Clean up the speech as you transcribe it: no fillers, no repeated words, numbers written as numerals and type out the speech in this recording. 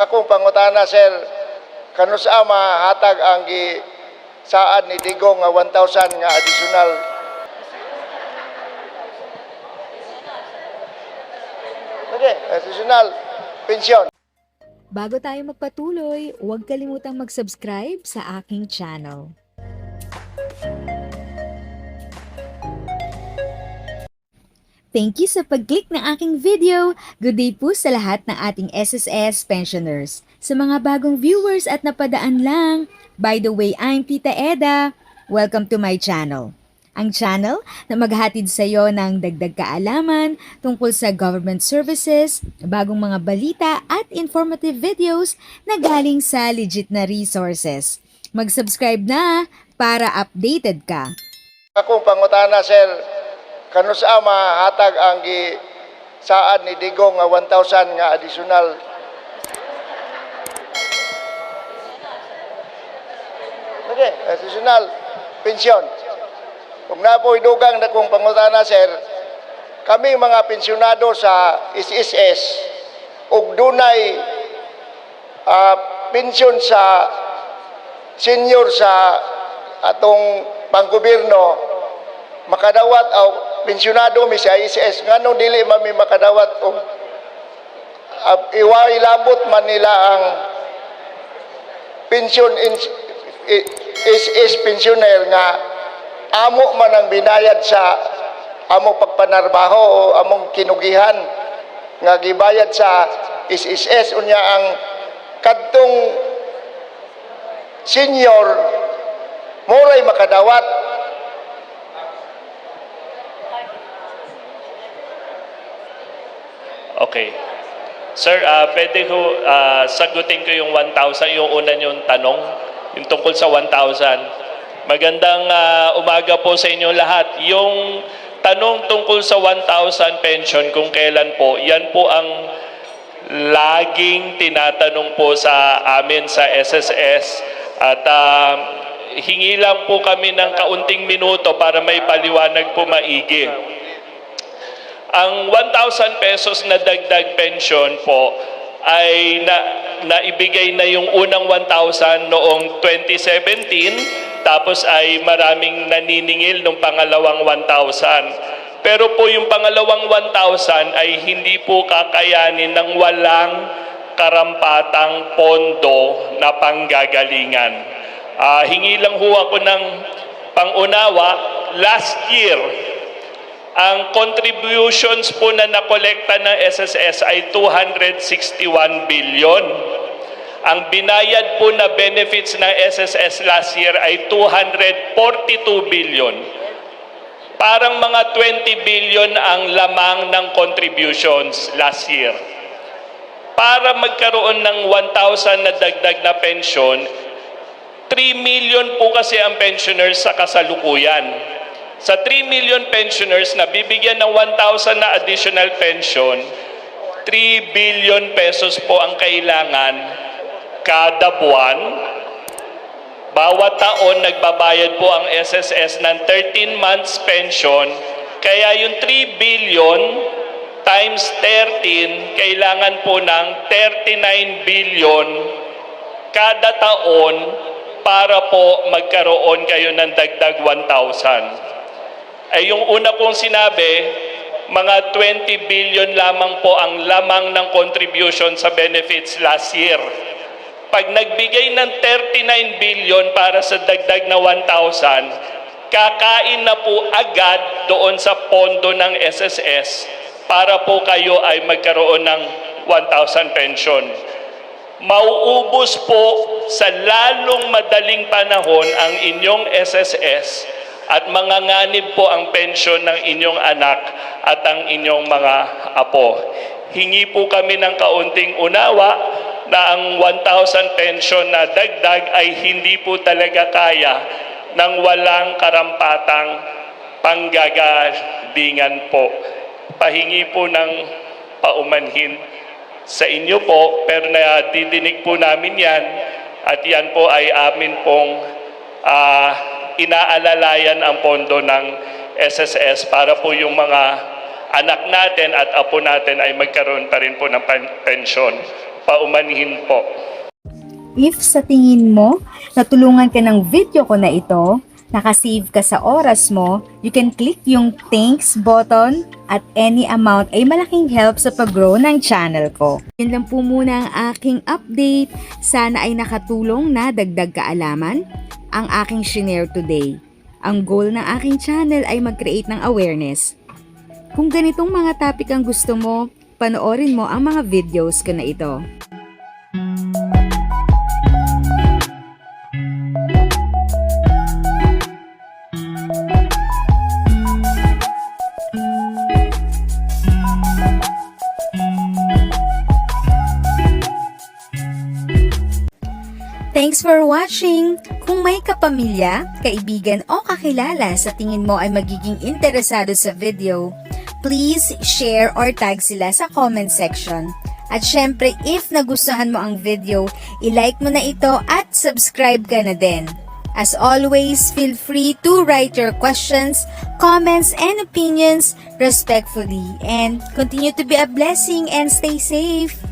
Akong pangutana, sir, kanusa mahatag ang saad ni Digong nga 1,000 nga additional? Okay, additional pensyon. Bago tayo magpatuloy, huwag kalimutang mag-subscribe sa aking channel. Thank you sa pag-click ng aking video. Good day po sa lahat ng ating SSS pensioners. Sa mga bagong viewers at napadaan lang, by the way, I'm Tita Eda. Welcome to my channel. Ang channel na maghatid sa iyo ng dagdag kaalaman tungkol sa government services, bagong mga balita at informative videos na galing sa legit na resources. Mag-subscribe na para updated ka. Akong pangutana, sir, kanusa mahatag ang saad ni Digong nga 1,000 nga additional? Okay, additional pensyon. Kung na po idugang na kong pangutana, sir, kami mga pensyonado sa SSS ug dunay pensyon sa senior sa atong panggobyerno, makadawat o pensyonado mi sa SSS, nganong dili mami makadawat o iway labot man nila ang pensyon SS pensioner nga amo man ang binayad sa among pagpanarbaho o among kinugihan nga gibayad sa SSS, unya ang kadtong senior moray makadawat. Okay. Sir, pwede ko sagutin ko yung 1,000, yung una yung tanong, yung tungkol sa 1,000. Magandang umaga po sa inyo lahat. Yung tanong tungkol sa 1,000 pension, kung kailan po, yan po ang laging tinatanong po sa amin sa SSS. At hingi lang po kami ng kaunting minuto para may paliwanag po maigi. Ang 1,000 pesos na dagdag pension po ay naibigay na yung unang 1,000 noong 2017, tapos ay maraming naniningil nung pangalawang 1,000. Pero po yung pangalawang 1,000 ay hindi po kakayanin ng walang karampatang pondo na panggagalingan. Hingi lang ho ako ng pangunawa. Last year, ang contributions po na nakolekta ng SSS ay 261 billion. Ang binayad po na benefits ng SSS last year ay 242 billion. Parang mga 20 billion ang lamang ng contributions last year. Para magkaroon ng 1,000 na dagdag na pension, 3 million po kasi ang pensioners sa kasalukuyan. Sa 3 million pensioners na bibigyan ng 1,000 na additional pension, 3 billion pesos po ang kailangan kada buwan. Bawat taon nagbabayad po ang SSS ng 13 months pension, kaya yung 3 billion times 13, kailangan po ng 39 billion kada taon para po magkaroon kayo ng dagdag 1,000. Ay yung una kong sinabi, mga 20 billion lamang po ang lamang ng contribution sa benefits last year. Pag nagbigay ng 39 billion para sa dagdag na 1,000, kakain na po agad doon sa pondo ng SSS para po kayo ay magkaroon ng 1,000 pension. Mauubos po sa lalong madaling panahon ang inyong SSS at manganganib po ang pensyon ng inyong anak at ang inyong mga apo. Hingi po kami ng kaunting unawa na ang 1,000 pension na dagdag ay hindi po talaga kaya ng walang karampatang panggagalingan po. Pahingi po ng paumanhin sa inyo po, pero didinig po namin yan at yan po ay amin pong inaalalayan ang pondo ng SSS para po yung mga anak natin at apo natin ay magkaroon pa rin po ng pensyon. paumanhin po. If sa tingin mo, natulungan ka ng video ko na ito, nakasave ka sa oras mo, you can click yung thanks button at any amount ay malaking help sa pag-grow ng channel ko. Yan lang po muna ang aking update. Sana ay nakatulong na dagdag kaalaman ang aking shinare today. Ang goal ng aking channel ay mag-create ng awareness. Kung ganitong mga topic ang gusto mo, panoorin mo ang mga videos ko na ito. Thanks for watching! Kung may kapamilya, kaibigan o kakilala sa tingin mo ay magiging interesado sa video, please share or tag sila sa comment section. At syempre, if nagustuhan mo ang video, i-like mo na ito at subscribe ka na din. As always, feel free to write your questions, comments, and opinions respectfully. And continue to be a blessing and stay safe!